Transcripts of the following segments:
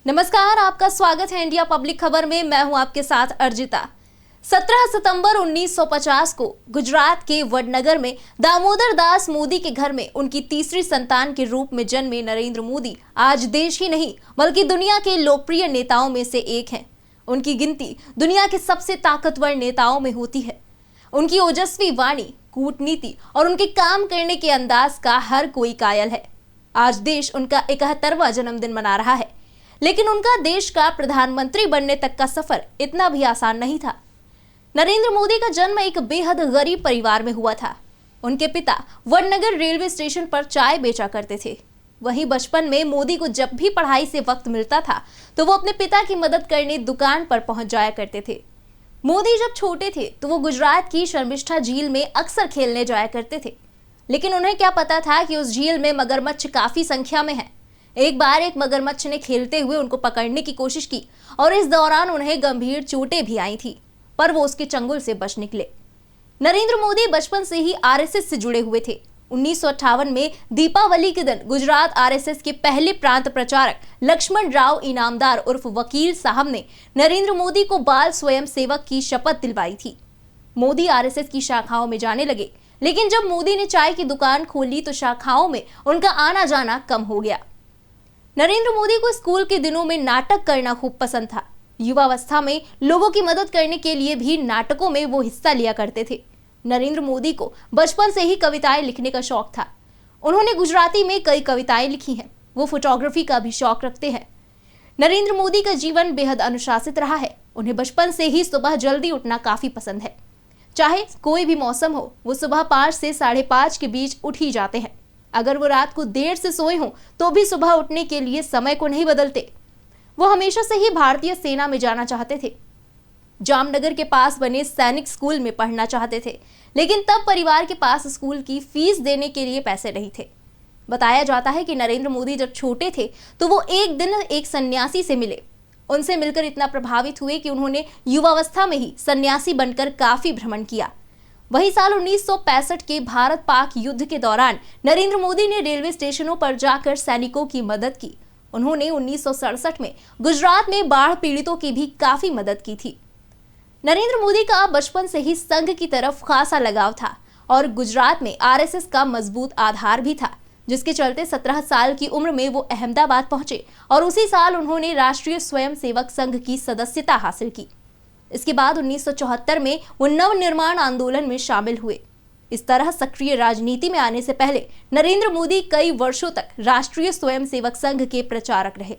नमस्कार, आपका स्वागत है इंडिया पब्लिक खबर में। मैं हूं आपके साथ अर्जिता। 17 सितंबर 1950 को गुजरात के वडनगर में दामोदर दास मोदी के घर में उनकी तीसरी संतान के रूप में जन्मे नरेंद्र मोदी आज देश ही नहीं बल्कि दुनिया के लोकप्रिय नेताओं में से एक हैं। उनकी गिनती दुनिया के सबसे ताकतवर नेताओं में होती है। उनकी ओजस्वी वाणी, कूटनीति और उनके काम करने के अंदाज का हर कोई कायल है। आज देश उनका 71वां जन्मदिन मना रहा है, लेकिन उनका देश का प्रधानमंत्री बनने तक का सफर इतना भी आसान नहीं था। नरेंद्र मोदी का जन्म एक बेहद गरीब परिवार में हुआ था। उनके पिता वडनगर रेलवे स्टेशन पर चाय बेचा करते थे। वहीं बचपन में मोदी को जब भी पढ़ाई से वक्त मिलता था तो वो अपने पिता की मदद करने दुकान पर पहुंच जाया करते थे। मोदी जब छोटे थे तो वो गुजरात की शर्मिष्ठा झील में अक्सर खेलने जाया करते थे, लेकिन उन्हें क्या पता था कि उस झील में मगरमच्छ काफी संख्या में है। एक बार एक मगरमच्छ ने खेलते हुए उनको पकड़ने की कोशिश की और इस दौरान उन्हें गंभीर चोटें भी आई थी, पर वो उसके चंगुल से बच निकले। नरेंद्र मोदी बचपन से ही आरएसएस से जुड़े हुए थे। 1958 में दीपावली के दिन गुजरात आरएसएस के पहले प्रांत प्रचारक लक्ष्मण राव इनामदार उर्फ वकील साहब ने नरेंद्र मोदी को बाल स्वयं सेवक की शपथ दिलवाई थी। मोदी आरएसएस की शाखाओं में जाने लगे, लेकिन जब मोदी ने चाय की दुकान खोली तो शाखाओं में उनका आना जाना कम हो गया। नरेंद्र मोदी को स्कूल के दिनों में नाटक करना खूब पसंद था। युवावस्था में लोगों की मदद करने के लिए भी नाटकों में वो हिस्सा लिया करते थे। नरेंद्र मोदी को बचपन से ही कविताएं लिखने का शौक था। उन्होंने गुजराती में कई कविताएं लिखी हैं। वो फोटोग्राफी का भी शौक रखते हैं। नरेंद्र मोदी का जीवन बेहद अनुशासित रहा है। उन्हें बचपन से ही सुबह जल्दी उठना काफी पसंद है। चाहे कोई भी मौसम हो, वो सुबह 5 से 5:30 के बीच उठ ही जाते हैं। अगर वो रात को देर से सोए हों तो भी सुबह उठने के लिए समय को नहीं बदलते। वो हमेशा से ही भारतीय सेना में जाना चाहते थे। जामनगर के पास बने सैनिक स्कूल में पढ़ना चाहते थे, लेकिन तब परिवार के पास स्कूल की फीस देने के लिए पैसे नहीं थे। बताया जाता है कि नरेंद्र मोदी जब छोटे थे तो वो एक दिन एक सन्यासी से मिले। उनसे मिलकर इतना प्रभावित हुए कि उन्होंने युवावस्था में ही सन्यासी बनकर काफी भ्रमण किया। वही साल 1965 के भारत पाक युद्ध के दौरान नरेंद्र मोदी ने रेलवे स्टेशनों पर जाकर सैनिकों की मदद की। उन्होंने 1967 में गुजरात में बाढ़ पीड़ितों की भी काफी मदद की थी। नरेंद्र मोदी का बचपन से ही संघ की तरफ खासा लगाव था और गुजरात में आरएसएस का मजबूत आधार भी था, जिसके चलते 17 साल की उम्र में वो अहमदाबाद पहुंचे और उसी साल उन्होंने राष्ट्रीय स्वयंसेवक संघ की सदस्यता हासिल की। इसके बाद 1974 में वो नवनिर्माण आंदोलन में शामिल हुए। इस तरह सक्रिय राजनीति में आने से पहले नरेंद्र मोदी कई वर्षों तक राष्ट्रीय स्वयंसेवक संघ के प्रचारक रहे।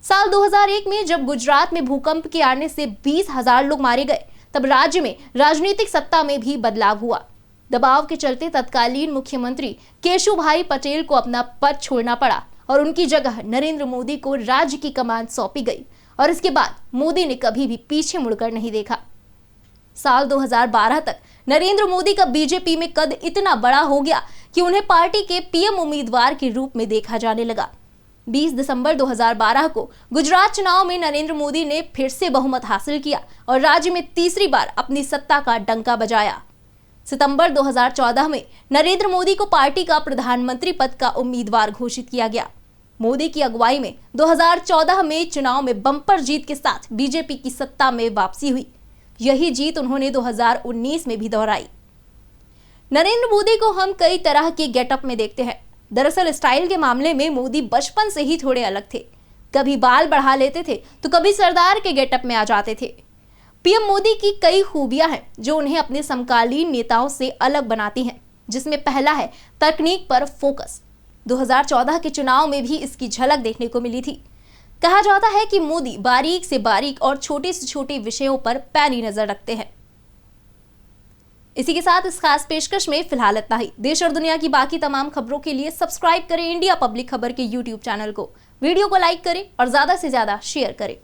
साल 2001 में जब गुजरात में भूकंप के आने से 20,000 लोग मारे गए, तब राज्य में राजनीतिक सत्ता में भी बदलाव हुआ। दबाव के चलते तत्कालीन मुख्यमंत्री केशुभाई पटेल को अपना पद छोड़ना पड़ा और उनकी जगह नरेंद्र मोदी को राज्य की कमान सौंपी गई और इसके बाद मोदी ने कभी भी पीछे मुड़कर नहीं देखा। साल 2012 तक नरेंद्र मोदी का बीजेपी में कद इतना बड़ा हो गया कि उन्हें पार्टी के पीएम उम्मीदवार के रूप में देखा जाने लगा। 20 दिसंबर 2012 को गुजरात चुनाव में नरेंद्र मोदी ने फिर से बहुमत हासिल किया और राज्य में तीसरी बार अपनी सत्ता का डंका बजाया। सितंबर 2014 में नरेंद्र मोदी को पार्टी का प्रधानमंत्री पद का उम्मीदवार घोषित किया गया। मोदी की अगुवाई में 2014 में चुनाव में बम्पर जीत के साथ बीजेपी की सत्ता में वापसी हुई। यही जीत उन्होंने 2019 में भी दोहराई। नरेंद्र मोदी को हम कई तरह के गेटअप में देखते हैं। दरअसल स्टाइल के मामले में मोदी बचपन से ही थोड़े अलग थे। कभी बाल बढ़ा लेते थे तो कभी सरदार के गेटअप में आ जाते थे। पीएम मोदी की कई खूबियां हैं जो उन्हें अपने समकालीन नेताओं से अलग बनाती हैं, जिसमें पहला है तकनीक पर फोकस। 2014 के चुनाव में भी इसकी झलक देखने को मिली थी। कहा जाता है कि मोदी बारीक से बारीक और छोटे से छोटे विषयों पर पैनी नजर रखते हैं। इसी के साथ इस खास पेशकश में फिलहाल इतना ही। देश और दुनिया की बाकी तमाम खबरों के लिए सब्सक्राइब करें इंडिया पब्लिक खबर के YouTube चैनल को। वीडियो को लाइक करें और ज्यादा से ज्यादा शेयर करें।